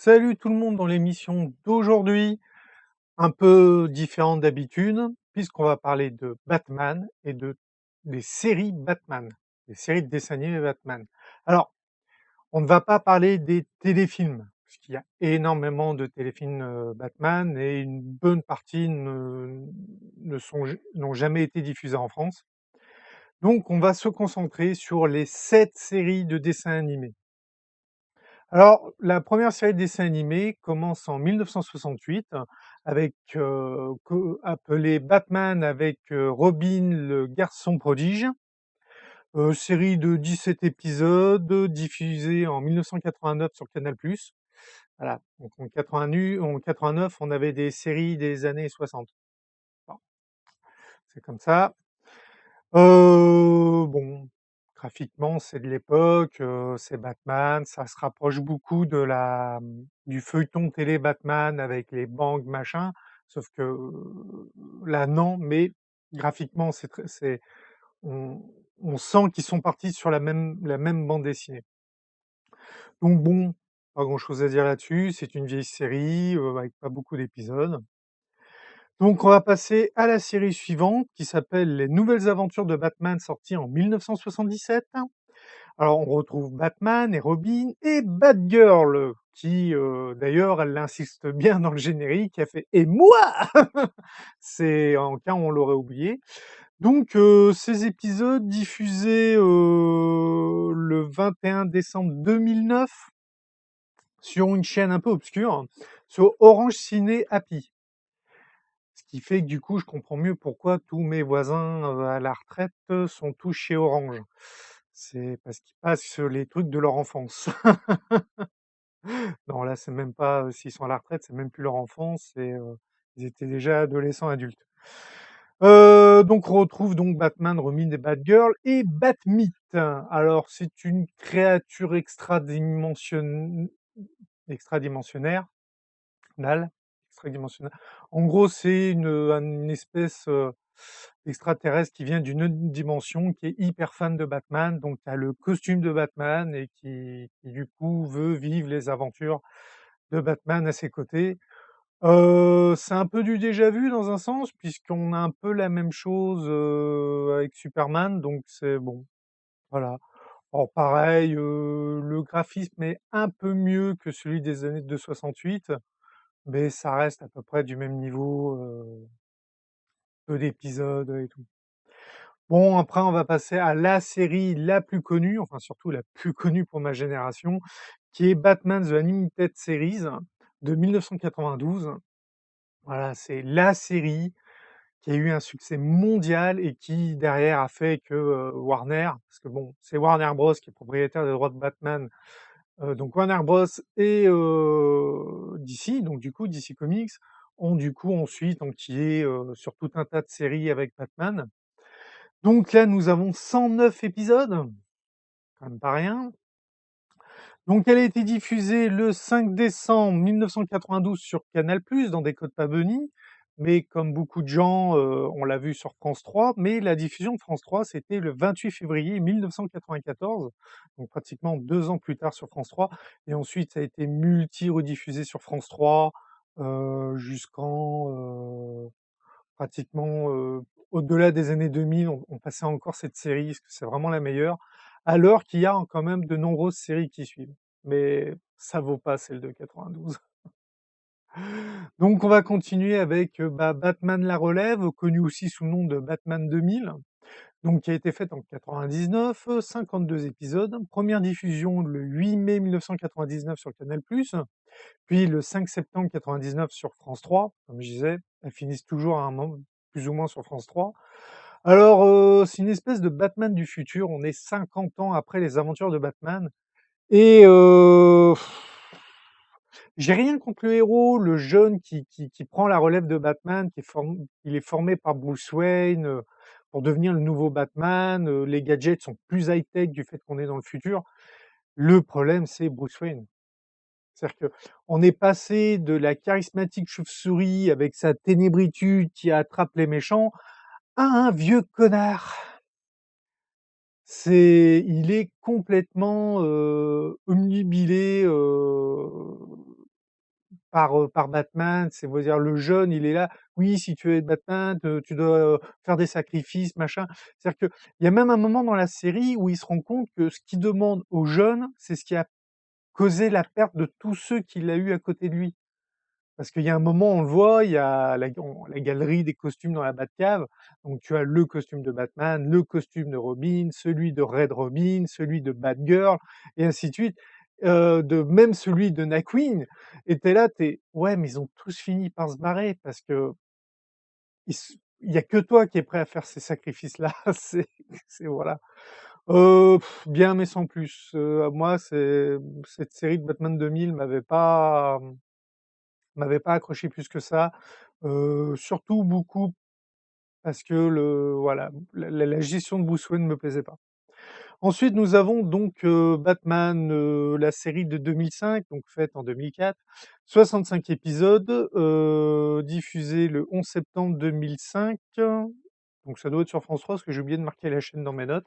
Salut tout le monde dans l'émission d'aujourd'hui, un peu différente d'habitude, puisqu'on va parler de Batman et des séries Batman, des séries de dessins animés Batman. Alors, on ne va pas parler des téléfilms, puisqu'il y a énormément de téléfilms Batman et une bonne partie n'ont jamais été diffusés en France. Donc, on va se concentrer sur les 7 séries de dessins animés. Alors, la première série de dessins animés commence en 1968 avec, appelée Batman avec Robin le garçon prodige, série de 17 épisodes diffusée en 1989 sur Canal+. Voilà, donc en 89, on avait des séries des années 60. Bon, c'est comme ça. Bon, graphiquement, c'est de l'époque, c'est Batman, ça se rapproche beaucoup du feuilleton télé Batman avec les bangs, machin, sauf que, là non, mais graphiquement, on on sent qu'ils sont partis sur la même bande dessinée. Donc bon, pas grand chose à dire là-dessus, c'est une vieille série, avec pas beaucoup d'épisodes. Donc on va passer à la série suivante qui s'appelle Les Nouvelles Aventures de Batman, sortie en 1977. Alors on retrouve Batman et Robin et Batgirl qui, d'ailleurs, elle insiste bien dans le générique, elle fait: «Et moi?» C'est en cas où on l'aurait oublié. Donc ces épisodes diffusés, le 21 décembre 2009 sur une chaîne un peu obscure, sur Orange Ciné Happy. Ce qui fait que du coup, je comprends mieux pourquoi tous mes voisins, à la retraite, sont tous chez Orange. C'est parce qu'ils passent les trucs de leur enfance. Non, là, c'est même pas, s'ils sont à la retraite, c'est même plus leur enfance, ils étaient déjà adolescents, adultes. Donc on retrouve donc Batman, Robin et Batgirl et Bat-Myth. Alors c'est une créature extradimensionnaire, nal extradimensionnelle. En gros, c'est une espèce, extraterrestre qui vient d'une autre dimension, qui est hyper fan de Batman, donc qui a le costume de Batman et qui du coup veut vivre les aventures de Batman à ses côtés. C'est un peu du déjà vu dans un sens, puisqu'on a un peu la même chose, avec Superman, donc c'est bon, voilà. Alors pareil, le graphisme est un peu mieux que celui des années de 68, mais ça reste à peu près du même niveau, peu d'épisodes et tout. Bon, après, on va passer à la série la plus connue, enfin surtout la plus connue pour ma génération, qui est Batman The Animated Series de 1992. Voilà, c'est la série qui a eu un succès mondial et qui derrière a fait que Warner, parce que bon, c'est Warner Bros qui est propriétaire des droits de Batman, donc Warner Bros et DC, donc du coup DC Comics, ont du coup ensuite enquillé sur tout un tas de séries avec Batman. Donc là, nous avons 109 épisodes, quand même pas rien. Donc elle a été diffusée le 5 décembre 1992 sur Canal+, dans des codes pas bonus, mais comme beaucoup de gens, on l'a vu sur France 3, mais la diffusion de France 3, c'était le 28 février 1994, donc pratiquement 2 ans plus tard sur France 3, et ensuite ça a été multi-rediffusé sur France 3, jusqu'en, pratiquement, au-delà des années 2000, on passait encore cette série, parce que c'est vraiment la meilleure, alors qu'il y a quand même de nombreuses séries qui suivent. Mais ça vaut pas celle de 92. Donc on va continuer avec, Batman la relève, connu aussi sous le nom de Batman 2000, donc qui a été faite en 99, 52 épisodes. Première diffusion le 8 mai 1999 sur Canal+, puis le 5 septembre 99 sur France 3, comme je disais, elles finissent toujours à un moment plus ou moins sur France 3. Alors, c'est une espèce de Batman du futur, on est 50 ans après les aventures de Batman et j'ai rien contre le héros, le jeune qui prend la relève de Batman, il est formé par Bruce Wayne, pour devenir le nouveau Batman, les gadgets sont plus high-tech du fait qu'on est dans le futur. Le problème, c'est Bruce Wayne. C'est-à-dire qu'on est passé de la charismatique chauve-souris avec sa ténébritude qui attrape les méchants, à un vieux connard. Il est complètement, obnubilé, par Batman. C'est, on va dire, le jeune, il est là: «Oui, si tu veux être Batman, tu dois, faire des sacrifices, machin». C'est-à-dire qu'il y a même un moment dans la série où il se rend compte que ce qu'il demande aux jeunes, c'est ce qui a causé la perte de tous ceux qu'il a eu à côté de lui. Parce qu'il y a un moment, on le voit, il y a la galerie des costumes dans la Batcave. Donc tu as le costume de Batman, le costume de Robin, celui de Red Robin, celui de Batgirl, et ainsi de suite. De même celui de Nightwing. Et tu là, tu ouais, mais ils ont tous fini par se barrer parce que il y a que toi qui es prêt à faire ces sacrifices-là. C'est voilà. Bien, mais sans plus. Moi, cette série de Batman 2000 m'avait pas accroché plus que ça, surtout beaucoup parce que voilà, la gestion de Bruce Wayne me plaisait pas. Ensuite, nous avons donc, Batman, la série de 2005, donc faite en 2004, 65 épisodes, diffusés le 11 septembre 2005, donc ça doit être sur France 3 parce que j'ai oublié de marquer la chaîne dans mes notes.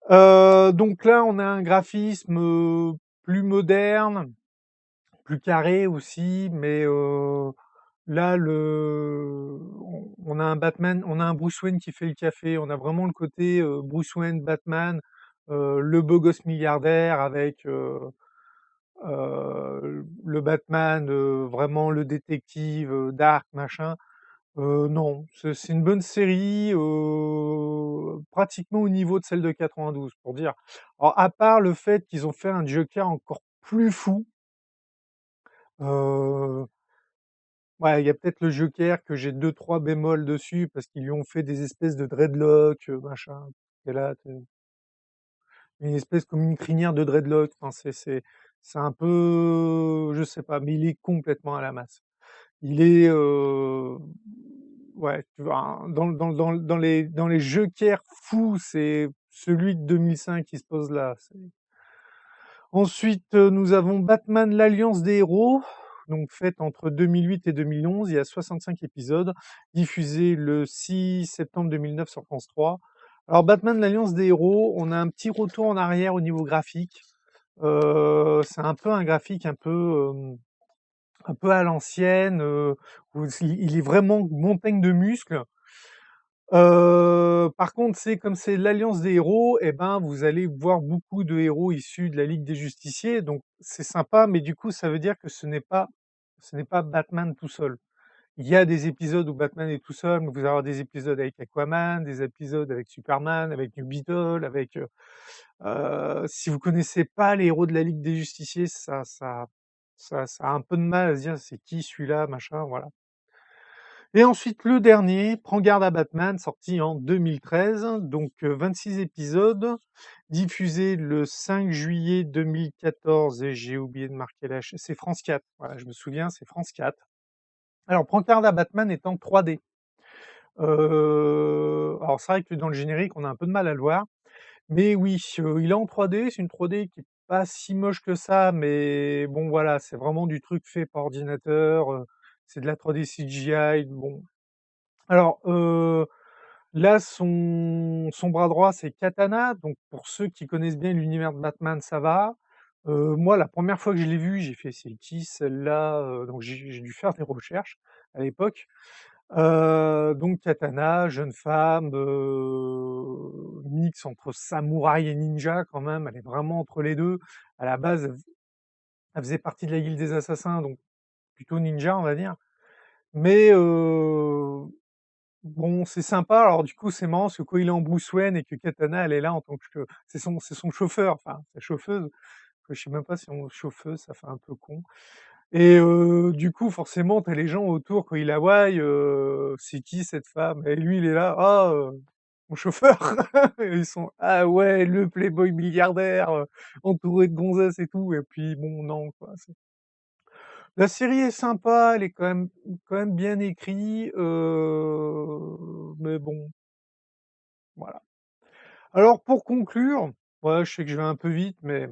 Donc là, on a un graphisme, plus moderne, plus carré aussi, mais là, on a un Batman, on a un Bruce Wayne qui fait le café. On a vraiment le côté, Bruce Wayne, Batman, le beau gosse milliardaire avec, le Batman, vraiment le détective, dark, machin. Non, c'est une bonne série, pratiquement au niveau de celle de 92 pour dire. Alors à part le fait qu'ils ont fait un Joker encore plus fou, heu ouais, il y a peut-être le Joker que j'ai deux trois bémols dessus parce qu'ils lui ont fait des espèces de dreadlocks, machin. Et là, une espèce comme une crinière de dreadlock. Enfin, c'est un peu, je sais pas, mais il est complètement à la masse. Il est, ouais, tu vois, hein, dans les Jokers fous, c'est celui de 2005 qui se pose là. Ensuite, nous avons Batman l'Alliance des héros, donc faite entre 2008 et 2011. Il y a 65 épisodes, diffusés le 6 septembre 2009 sur France 3. Alors Batman l'Alliance des héros, on a un petit retour en arrière au niveau graphique. C'est un peu un graphique un peu à l'ancienne, où il est vraiment montagne de muscles. Par contre, c'est comme c'est l'Alliance des héros, et ben, vous allez voir beaucoup de héros issus de la Ligue des Justiciers, donc c'est sympa, mais du coup, ça veut dire que ce n'est pas Batman tout seul. Il y a des épisodes où Batman est tout seul, mais vous allez avoir des épisodes avec Aquaman, des épisodes avec Superman, avec New Beetle, avec, si vous connaissez pas les héros de la Ligue des Justiciers, ça a un peu de mal à se dire: «C'est qui celui-là?» machin, voilà. Et ensuite, le dernier, Prends garde à Batman, sorti en 2013, donc 26 épisodes, diffusé le 5 juillet 2014, et j'ai oublié de marquer la chaîne, c'est France 4, voilà, je me souviens, c'est France 4. Alors, Prends garde à Batman est en 3D. Alors c'est vrai que dans le générique, on a un peu de mal à le voir, mais oui, il est en 3D, c'est une 3D qui est pas si moche que ça, mais bon voilà, c'est vraiment du truc fait par ordinateur, c'est de la 3D CGI, bon. Alors, là, son bras droit, c'est Katana, donc pour ceux qui connaissent bien l'univers de Batman, ça va. Moi, la première fois que je l'ai vu, j'ai fait: «C'est qui celle-là?» Donc j'ai dû faire des recherches à l'époque. Donc Katana, jeune femme, mix entre samouraï et ninja quand même, elle est vraiment entre les 2. À la base, elle faisait partie de la guilde des assassins, donc plutôt ninja, on va dire. Mais bon, c'est sympa. Alors du coup, c'est marrant parce que quand il est en Bruce Wayne et que Katana, elle est là en tant que c'est son chauffeur, enfin sa chauffeuse, que je sais même pas si on chauffeuse, ça fait un peu con. Et du coup, forcément, tu as les gens autour quand il la voient, «C'est qui cette femme?» Et lui, il est là: «Ah, mon chauffeur!» Et ils sont: «Ah ouais, le playboy milliardaire, entouré de gonzesses et tout», et puis bon, non, quoi, la série est sympa, elle est quand même bien écrite, mais bon, voilà. Alors pour conclure, ouais, je sais que je vais un peu vite, mais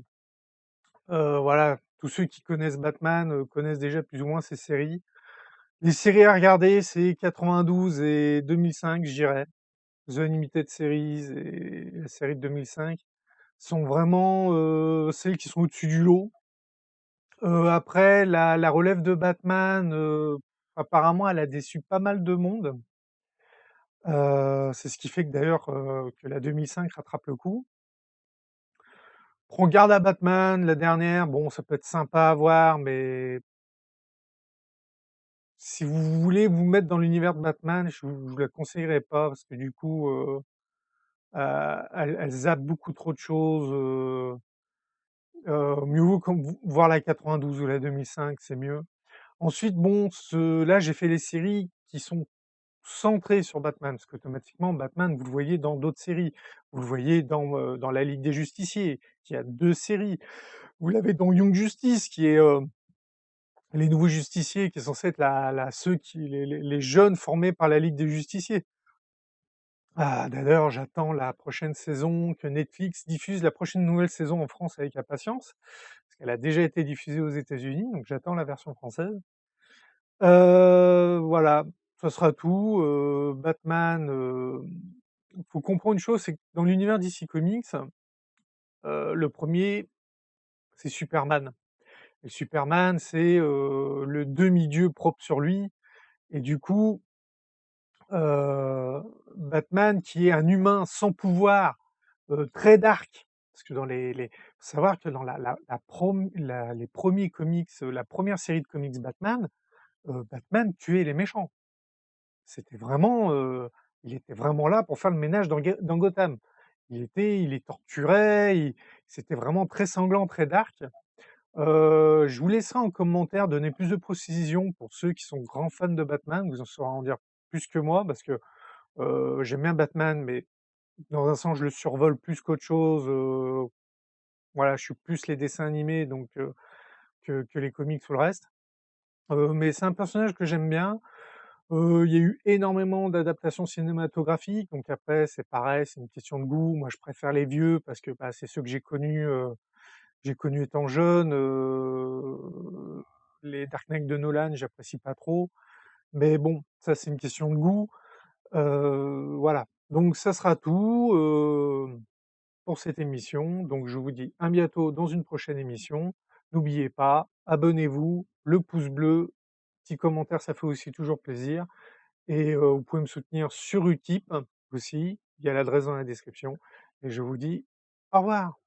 voilà, tous ceux qui connaissent Batman, connaissent déjà plus ou moins ces séries. Les séries à regarder, c'est 92 et 2005, je dirais. The Animated Series et la série de 2005 sont vraiment, celles qui sont au-dessus du lot. Après la relève de Batman, apparemment elle a déçu pas mal de monde. C'est ce qui fait que d'ailleurs, que la 2005 rattrape le coup. Prends garde à Batman, la dernière, bon ça peut être sympa à voir, mais si vous voulez vous mettre dans l'univers de Batman, je vous la conseillerais pas parce que du coup, elle zappe beaucoup trop de choses, mieux vaut comme voir la 92 ou la 2005, c'est mieux. Ensuite, bon, là j'ai fait les séries qui sont centrées sur Batman, parce qu'automatiquement Batman, vous le voyez dans d'autres séries. Vous le voyez dans la Ligue des Justiciers, qui a 2 séries. Vous l'avez dans Young Justice, qui est, les Nouveaux Justiciers, qui est censé être la ceux qui les jeunes formés par la Ligue des Justiciers. Ah, d'ailleurs, j'attends la prochaine saison, que Netflix diffuse la prochaine nouvelle saison en France avec impatience, parce qu'elle a déjà été diffusée aux États-Unis, donc j'attends la version française. Voilà, ça sera tout, Batman, faut comprendre une chose, c'est que dans l'univers DC Comics, le premier c'est Superman et Superman, c'est, le demi-dieu propre sur lui et du coup, Batman qui est un humain sans pouvoir, très dark, parce que dans faut savoir que dans les premiers comics, la première série de comics Batman, Batman tuait les méchants. C'était vraiment, il était vraiment là pour faire le ménage dans Gotham. Il les torturait, c'était vraiment très sanglant, très dark. Je vous laisserai en commentaire donner plus de précisions pour ceux qui sont grands fans de Batman, vous en saurez en dire plus que moi parce que, j'aime bien Batman, mais dans un sens, je le survole plus qu'autre chose, voilà, je suis plus les dessins animés donc que les comics ou le reste. Mais c'est un personnage que j'aime bien. Il y a eu énormément d'adaptations cinématographiques, donc après c'est pareil, c'est une question de goût. Moi je préfère les vieux parce que, bah, c'est ceux que j'ai connus étant jeune, les Dark Knight de Nolan, j'apprécie pas trop, mais bon, ça c'est une question de goût. Voilà, donc ça sera tout, pour cette émission, donc je vous dis à bientôt dans une prochaine émission. N'oubliez pas, abonnez-vous, le pouce bleu, petit commentaire, ça fait aussi toujours plaisir. Et vous pouvez me soutenir sur Utip aussi, il y a l'adresse dans la description et je vous dis au revoir.